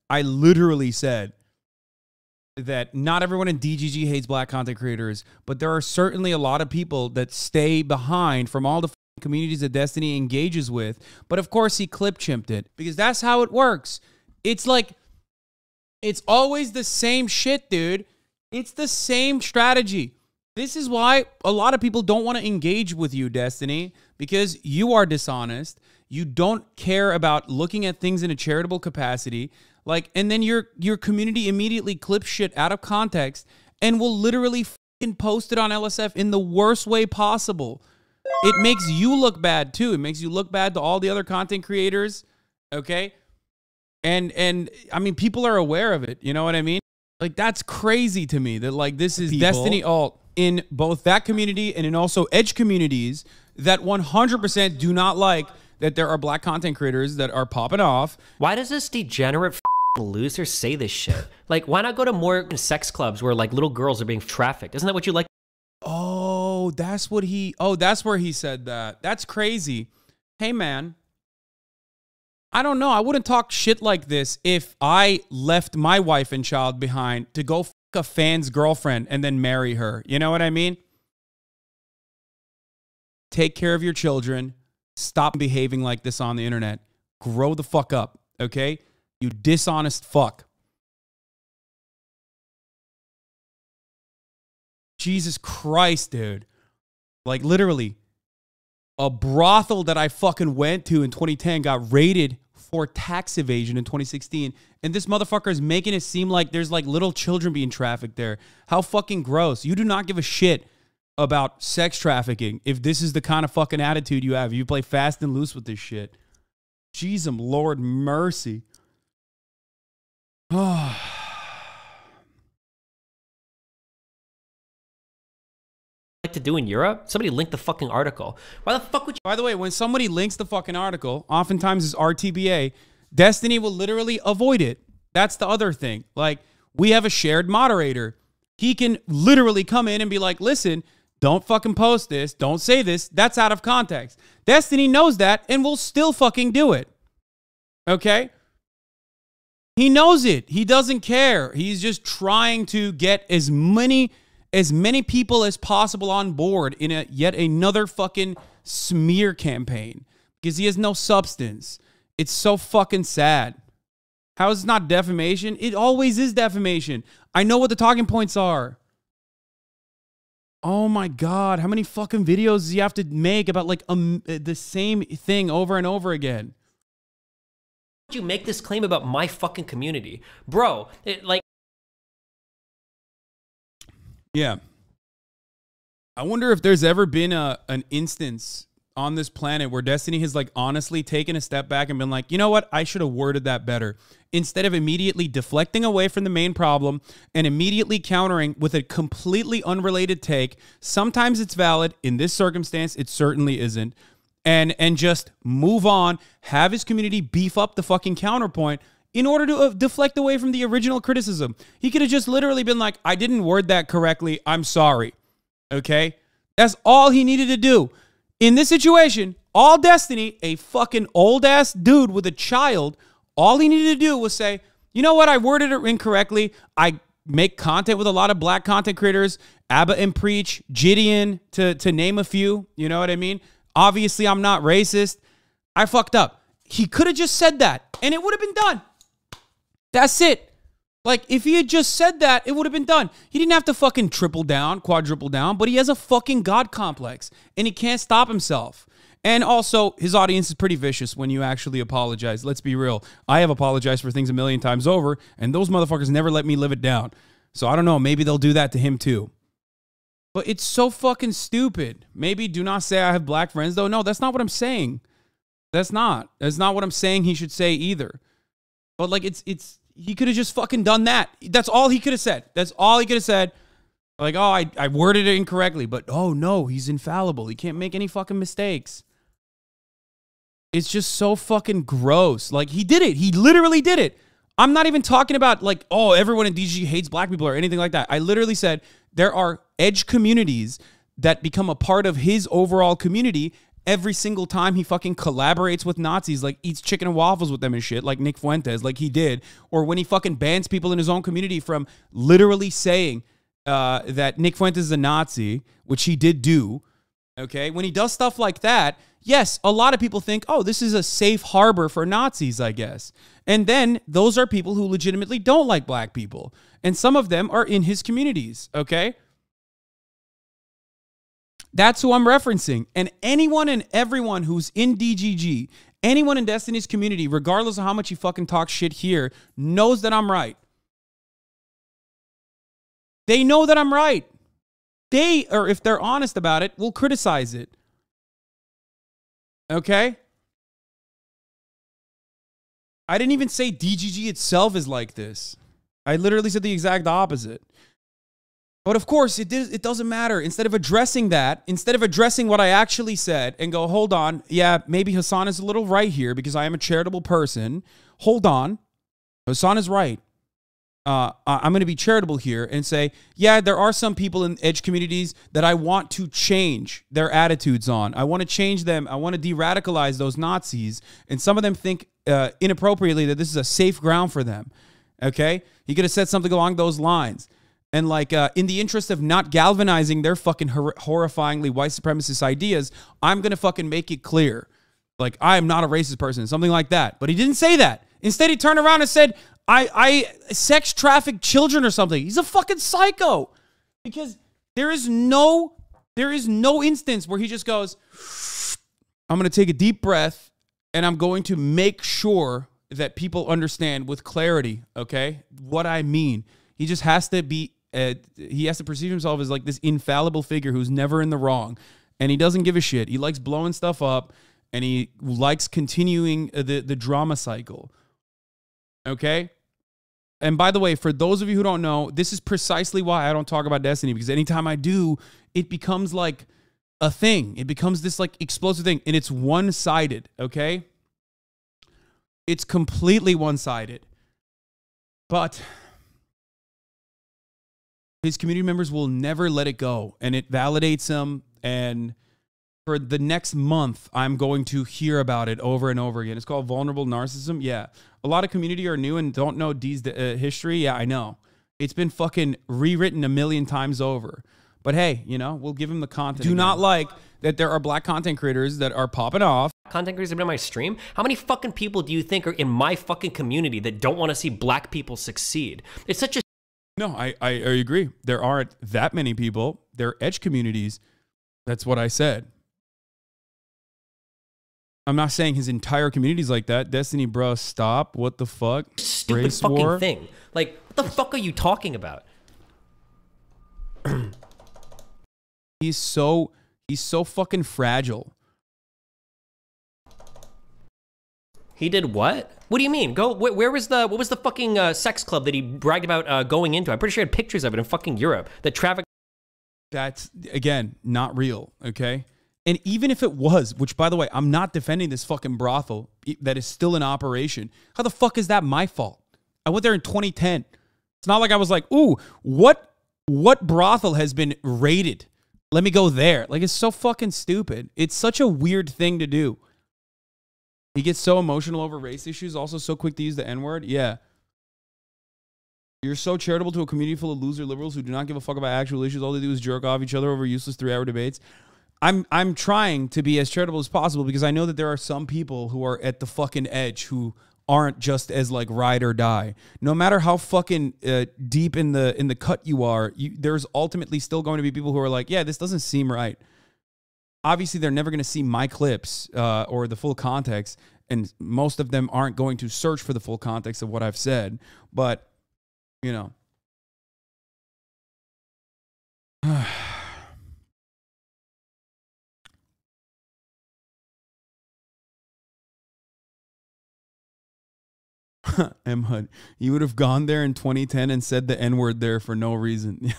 I literally said that not everyone in DGG hates black content creators, but there are certainly a lot of people that stay behind from all the communities that Destiny engages with. But of course he clip chimped it because that's how it works. It's like, it's always the same shit, dude. It's the same strategy. This is why a lot of people don't want to engage with you, Destiny, because you are dishonest. You don't care about looking at things in a charitable capacity. Like, and then your community immediately clips shit out of context and will literally fucking post it on LSF in the worst way possible. It makes you look bad too. It makes you look bad to all the other content creators. Okay. And I mean, people are aware of it. You know what I mean? Like, that's crazy to me that like this is Destiny alt in both that community and in also edge communities that 100% do not like that there are black content creators that are popping off. Why does this degenerate loser say this shit? Like, why not go to more sex clubs where like little girls are being trafficked? Isn't that what you like? Oh, that's what he, oh, that's where he said that. That's crazy. Hey man, I don't know. I wouldn't talk shit like this if I left my wife and child behind to go fuck a fan's girlfriend and then marry her. You know what I mean? Take care of your children. Stop behaving like this on the internet. Grow the fuck up, okay? You dishonest fuck. Jesus Christ, dude. Like, literally, a brothel that I fucking went to in 2010 got raided for tax evasion in 2016. And this motherfucker is making it seem like there's like little children being trafficked there. How fucking gross. You do not give a shit about sex trafficking if this is the kind of fucking attitude you have. You play fast and loose with this shit. Jesus, Lord mercy. Oh. Like to do in Europe? Somebody linked the fucking article. Why the fuck would you? By the way, when somebody links the fucking article, oftentimes it's RTBA, Destiny will literally avoid it. That's the other thing. Like, we have a shared moderator. He can literally come in and be like, listen, don't fucking post this. Don't say this. That's out of context. Destiny knows that and will still fucking do it. Okay? He knows it. He doesn't care. He's just trying to get as many people as possible on board in yet another fucking smear campaign because he has no substance. It's so fucking sad. How is it not defamation? It always is defamation. I know what the talking points are. Oh my God. How many fucking videos do you have to make about like the same thing over and over again? Would you make this claim about my fucking community? Bro, Yeah. I wonder if there's ever been an instance on this planet where Destiny has like honestly taken a step back and been like, you know what? I should have worded that better. Instead of immediately deflecting away from the main problem and immediately countering with a completely unrelated take. Sometimes it's valid. In this circumstance, it certainly isn't. And just move on, have his community beef up the fucking counterpoint in order to deflect away from the original criticism. He could have just literally been like, I didn't word that correctly. I'm sorry. Okay? That's all he needed to do. In this situation, all Destiny, a fucking old-ass dude with a child, all he needed to do was say, you know what? I worded it incorrectly. I make content with a lot of black content creators, Abba and Preach, Gideon, to name a few. You know what I mean? Obviously, I'm not racist. I fucked up. He could have just said that, and it would have been done. That's it. Like, if he had just said that, it would have been done. He didn't have to fucking triple down, quadruple down, but he has a fucking God complex, and he can't stop himself. And also, his audience is pretty vicious when you actually apologize. Let's be real. I have apologized for things a million times over, and those motherfuckers never let me live it down. So I don't know. Maybe they'll do that to him too. But it's so fucking stupid. Maybe do not say I have black friends, though. No, that's not what I'm saying. That's not what I'm saying he should say either. But like, he could have just fucking done that. That's all he could have said. That's all he could have said. Like, oh, I worded it incorrectly, but oh no, he's infallible. He can't make any fucking mistakes. It's just so fucking gross. Like, he did it. He literally did it. I'm not even talking about like, oh, everyone in DG hates black people or anything like that. I literally said there are edge communities that become a part of his overall community, every single time he fucking collaborates with Nazis, like eats chicken and waffles with them and shit, like Nick Fuentes, like he did, or when he fucking bans people in his own community from literally saying that Nick Fuentes is a Nazi, which he did do, okay? When he does stuff like that, yes, a lot of people think, oh, this is a safe harbor for Nazis, I guess. And then those are people who legitimately don't like black people. And some of them are in his communities, okay? That's who I'm referencing. And anyone and everyone who's in DGG, anyone in Destiny's community, regardless of how much you fucking talk shit here, knows that I'm right. They know that I'm right. They, or if they're honest about it, will criticize it. Okay? I didn't even say DGG itself is like this. I literally said the exact opposite. But of course, it doesn't matter. Instead of addressing that, instead of addressing what I actually said and go, hold on, yeah, maybe Hassan is a little right here because I am a charitable person. Hold on. Hassan is right. I'm going to be charitable here and say, yeah, there are some people in edge communities that I want to change their attitudes on. I want to change them. I want to de-radicalize those Nazis. And some of them think inappropriately that this is a safe ground for them. Okay? He could have said something along those lines. And like, in the interest of not galvanizing their fucking horrifyingly white supremacist ideas, I'm going to fucking make it clear. Like, I am not a racist person, something like that. But he didn't say that. Instead, he turned around and said, I sex traffic children or something. He's a fucking psycho. Because there is no instance where he just goes, I'm going to take a deep breath and I'm going to make sure that people understand with clarity, okay, what I mean. He just has to be, he has to perceive himself as like this infallible figure who's never in the wrong. And he doesn't give a shit. He likes blowing stuff up and he likes continuing the drama cycle. Okay? And by the way, for those of you who don't know, this is precisely why I don't talk about Destiny, because anytime I do, it becomes like a thing. It becomes this like explosive thing, and it's one-sided, okay? It's completely one-sided. But his community members will never let it go, and it validates him, and for the next month, I'm going to hear about it over and over again. It's called vulnerable narcissism. Yeah. A lot of community are new and don't know D's history. Yeah, I know. It's been fucking rewritten a million times over. But hey, you know, we'll give him the content. Do not like that there are black content creators that are popping off. Content creators have been on my stream. How many fucking people do you think are in my fucking community that don't want to see black people succeed? It's such a... No, I agree. There aren't that many people. They're edge communities. That's what I said. I'm not saying his entire community's like that. Destiny, bro, stop. What the fuck? Stupid Race fucking war? thing. Like, what the fuck are you talking about? He's so fucking fragile. He did what? What do you mean? Go. Where was the? What was the fucking sex club that he bragged about going into? I'm pretty sure he had pictures of it in fucking Europe. The traffic. That's again not real. Okay. And even if it was, which by the way, I'm not defending this fucking brothel that is still in operation. How the fuck is that my fault? I went there in 2010. It's not like I was like, ooh, what brothel has been raided? Let me go there. Like, it's so fucking stupid. It's such a weird thing to do. He gets so emotional over race issues, also so quick to use the N-word. Yeah. You're so charitable to a community full of loser liberals who do not give a fuck about actual issues. All they do is jerk off each other over useless 3-hour debates. I'm trying to be as charitable as possible because I know that there are some people who are at the fucking edge who aren't just as like ride or die. No matter how fucking deep in the cut you are, there's ultimately still going to be people who are like, yeah, this doesn't seem right. Obviously, they're never going to see my clips or the full context, and most of them aren't going to search for the full context of what I've said. But, you know. M. HUD, you would have gone there in 2010 and said the N-word there for no reason.